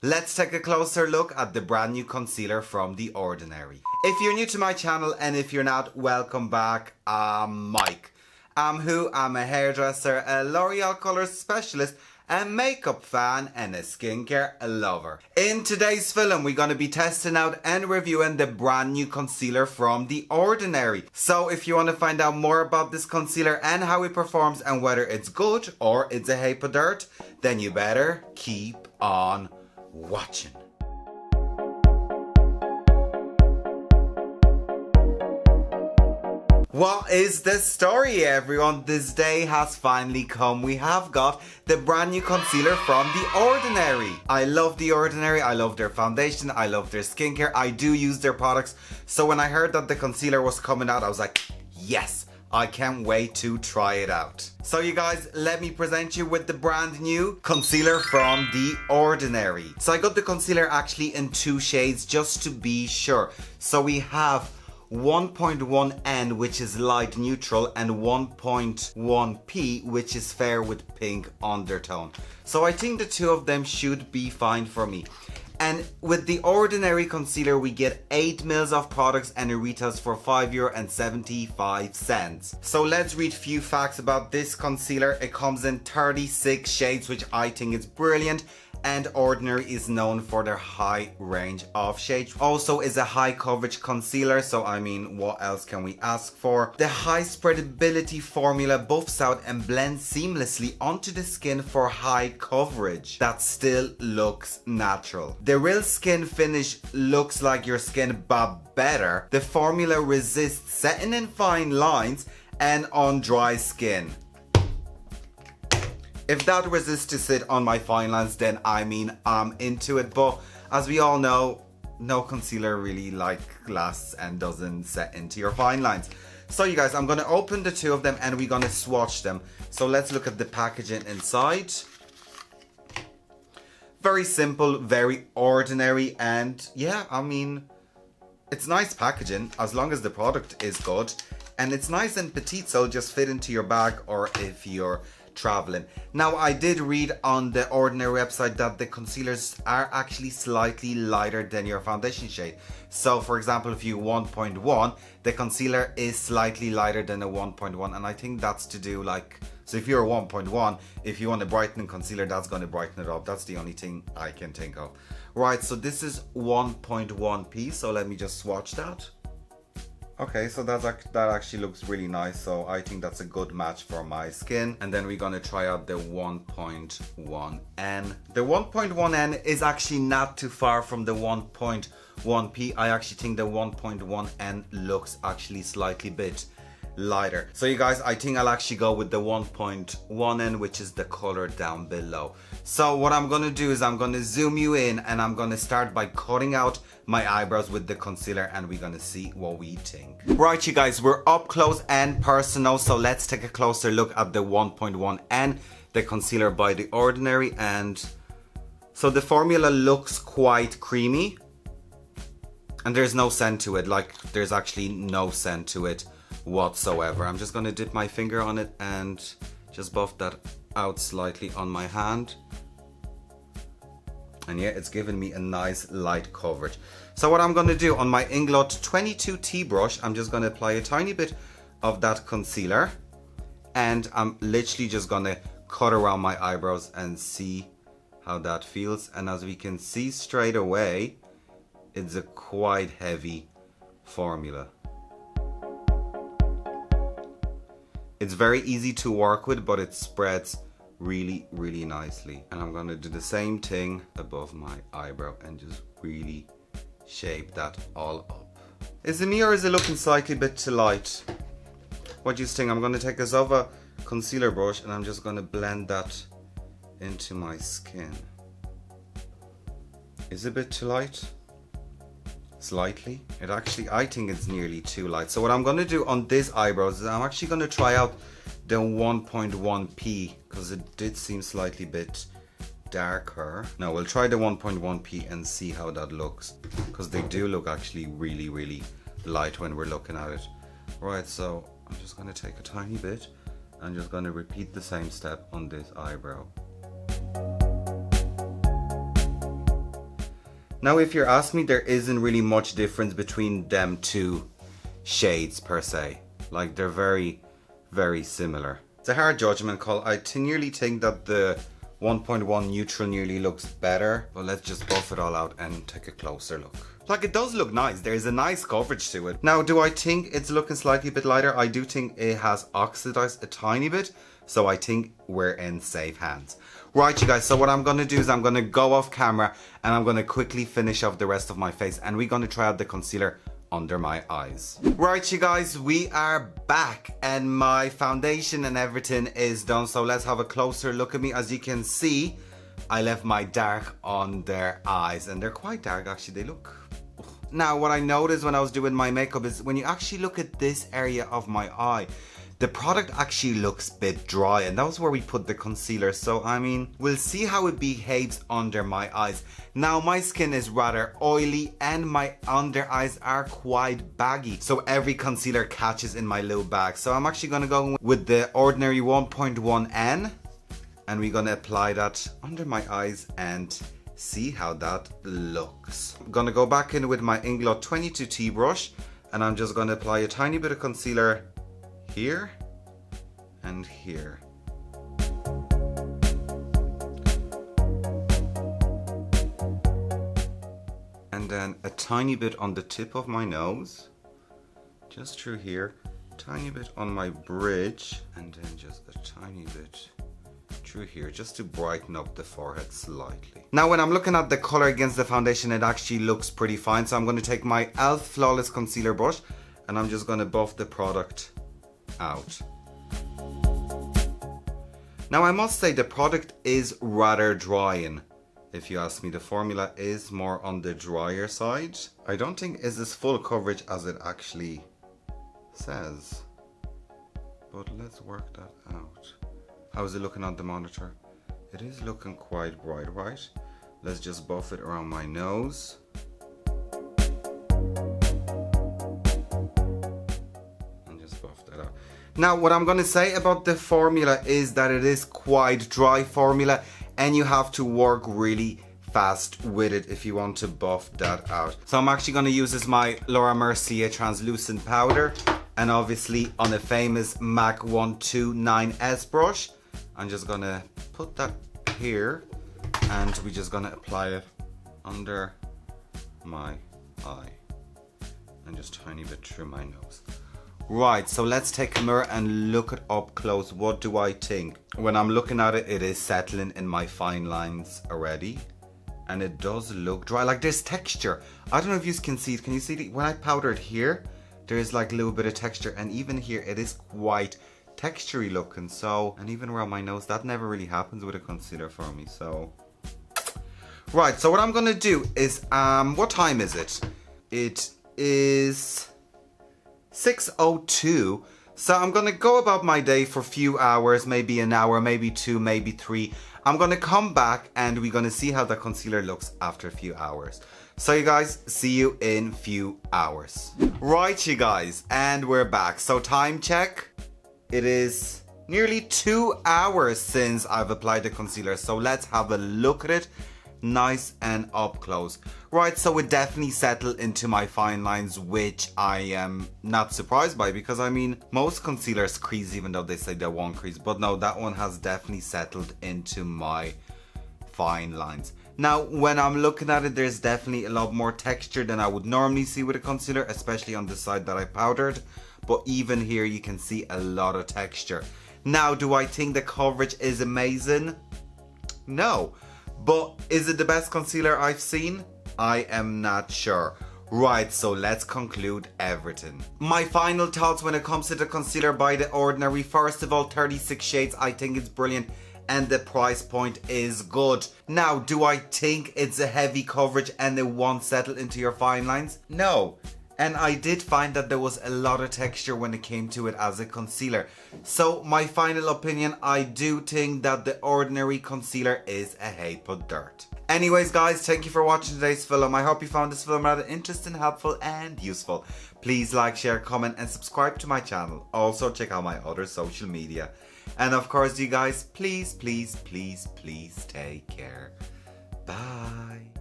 Let's take a closer look at the brand new concealer from The Ordinary. If you're new to my channel and if you're not, welcome back. I'm Mike. I'm a hairdresser, a L'Oreal colour specialist, a makeup fan and a skincare lover. In today's film we're going to be testing out and reviewing the brand new concealer from The Ordinary. So if you want to find out more about this concealer and how it performs and whether it's good or it's a heap of dirt, then you better keep on watching. What is the story, everyone? This day has finally come. We have got the brand new concealer from The Ordinary. I love The Ordinary. I love their foundation. I love their skincare. I do use their products. So when I heard that the concealer was coming out, I was like, yes, I can't wait to try it out. So you guys, let me present you with the brand new concealer from The Ordinary. So I got the concealer actually in two shades just to be sure. So we have 1.1N, which is light neutral, and 1.1P, which is fair with pink undertone. So I think the two of them should be fine for me. And with the Ordinary concealer we get 8 mils of products and it retails for €5.75. So let's read few facts about this concealer. It comes in 36 shades, which I think is brilliant. And Ordinary is known for their high range of shades. Also is a high coverage concealer, so I mean, what else can we ask for? The high spreadability formula buffs out and blends seamlessly onto the skin for high coverage that still looks natural. The real skin finish looks like your skin, but better. The formula resists setting in fine lines and on dry skin. If that resists to sit on my fine lines, then I mean I'm into it. But as we all know, no concealer really lasts and doesn't set into your fine lines. So you guys, I'm going to open the two of them and we're going to swatch them. So let's look at the packaging inside. Very simple, very ordinary, and yeah, I mean, it's nice packaging as long as the product is good. And it's nice and petite, so just fit into your bag or if you're traveling. Now I did read on the Ordinary website that the concealers are actually slightly lighter than your foundation shade. So for example, if you 1.1, the concealer is slightly lighter than a 1.1, and I think that's to do so if you're 1.1, if you want a brightening concealer, that's going to brighten it up. That's the only thing I can think of. Right, so this is 1.1p, so let me just swatch that. Okay, so that actually looks really nice, so I think that's a good match for my skin. And then we're gonna try out the 1.1N. The 1.1N is actually not too far from the 1.1P. I actually think the 1.1N looks actually slightly bit lighter. So you guys, I think I'll actually go with the 1.1N, which is the color down below. So what I'm gonna do is I'm gonna zoom you in and I'm gonna start by cutting out my eyebrows with the concealer and we're gonna see what we think. Right, you guys, we're up close and personal, so let's take a closer look at the 1.1N, the concealer by The Ordinary. And so the formula looks quite creamy and there's no scent to it. There's actually no scent to it whatsoever. I'm just gonna dip my finger on it and just buff that out slightly on my hand. And yeah, it's giving me a nice light coverage. So what I'm going to do on my Inglot 22T brush, I'm just going to apply a tiny bit of that concealer. And I'm literally just going to cut around my eyebrows and see how that feels. And as we can see straight away, it's a quite heavy formula. It's very easy to work with, but it spreads really, really nicely. And I'm going to do the same thing above my eyebrow and just really shape that all up. Is it me or is it looking slightly bit too light? What do you think? I'm going to take a Zova concealer brush and I'm just going to blend that into my skin. Is it a bit too light? Slightly. I think it's nearly too light. So what I'm going to do on these eyebrows is I'm actually going to try out the 1.1p because it did seem slightly bit darker. Now we'll try the 1.1p and see how that looks, because they do look actually really, really light when we're looking at it. Right, so I'm just going to take a tiny bit. I'm just going to repeat the same step on this eyebrow. Now if you're asking me, there isn't really much difference between them two shades per se. Like they're very, very similar. It's a hard judgment call. I nearly think that the 1.1 neutral nearly looks better, but let's just buff it all out and take a closer look. Like it does look nice. There's a nice coverage to it. Now, do I think it's looking slightly a bit lighter? I do think it has oxidized a tiny bit, so I think we're in safe hands. Right, you guys, so what I'm going to do is I'm going to go off camera and I'm going to quickly finish off the rest of my face, and we're going to try out the concealer under my eyes. Right, you guys, we are back and my foundation and everything is done, so let's have a closer look at me. As you can see, I left my dark under eyes and they're quite dark actually. They look... Now what I noticed when I was doing my makeup is when you actually look at this area of my eye, the product actually looks a bit dry, and that was where we put the concealer. So I mean, we'll see how it behaves under my eyes. Now my skin is rather oily and my under eyes are quite baggy, so every concealer catches in my little bag. So I'm actually gonna go with the ordinary 1.1N and we're gonna apply that under my eyes and see how that looks. I'm gonna go back in with my Inglot 22T brush and I'm just gonna apply a tiny bit of concealer here and here. And then a tiny bit on the tip of my nose, just through here, tiny bit on my bridge, and then just a tiny bit through here, just to brighten up the forehead slightly. Now when I'm looking at the color against the foundation, it actually looks pretty fine, so I'm going to take my e.l.f. Flawless Concealer brush and I'm just going to buff the product out. Now I must say the product is rather drying. If you ask me, the formula is more on the drier side. I don't think it's as full coverage as it actually says, but let's work that out. How is it looking on the monitor? It is looking quite bright, right? Let's just buff it around my nose. And just buff that out. Now what I'm going to say about the formula is that it is quite dry formula and you have to work really fast with it if you want to buff that out. So I'm actually going to use this my Laura Mercier translucent powder, and obviously on a famous MAC 129S brush. I'm just going to put that here and we're just going to apply it under my eye and just tiny bit through my nose. Right, so let's take a mirror and look it up close. What do I think? When I'm looking at it, it is settling in my fine lines already. And it does look dry. Like there's texture. I don't know if you can see it. Can you see it? When I powdered here, there's like a little bit of texture. And even here, it is quite textury looking. So, and even around my nose, that never really happens with a concealer for me. So, right, so what I'm going to do is, what time is it? It is 6:02, so I'm gonna go about my day for a few hours, maybe an hour, maybe two, maybe three. I'm gonna come back and we're gonna see how the concealer looks after a few hours. So you guys, see you in a few hours. Right, you guys, and we're back. So time check, it is nearly 2 hours since I've applied the concealer, so let's have a look at it nice and up close. Right, so it definitely settled into my fine lines, which I am not surprised by, because I mean most concealers crease even though they say they won't crease, but no, that one has definitely settled into my fine lines. Now when I'm looking at it, there's definitely a lot more texture than I would normally see with a concealer, especially on the side that I powdered, but even here you can see a lot of texture. Now, do I think the coverage is amazing? No. But is it the best concealer I've seen? I am not sure. Right, so let's conclude everything. My final thoughts when it comes to the concealer by The Ordinary. First of all, 36 shades, I think it's brilliant and the price point is good. Now, do I think it's a heavy coverage and it won't settle into your fine lines? No. And I did find that there was a lot of texture when it came to it as a concealer. So my final opinion, I do think that The Ordinary concealer is a heap of dirt. Anyways guys, thank you for watching today's film. I hope you found this film rather interesting, helpful and useful. Please like, share, comment and subscribe to my channel. Also check out my other social media. And of course you guys, please take care. Bye.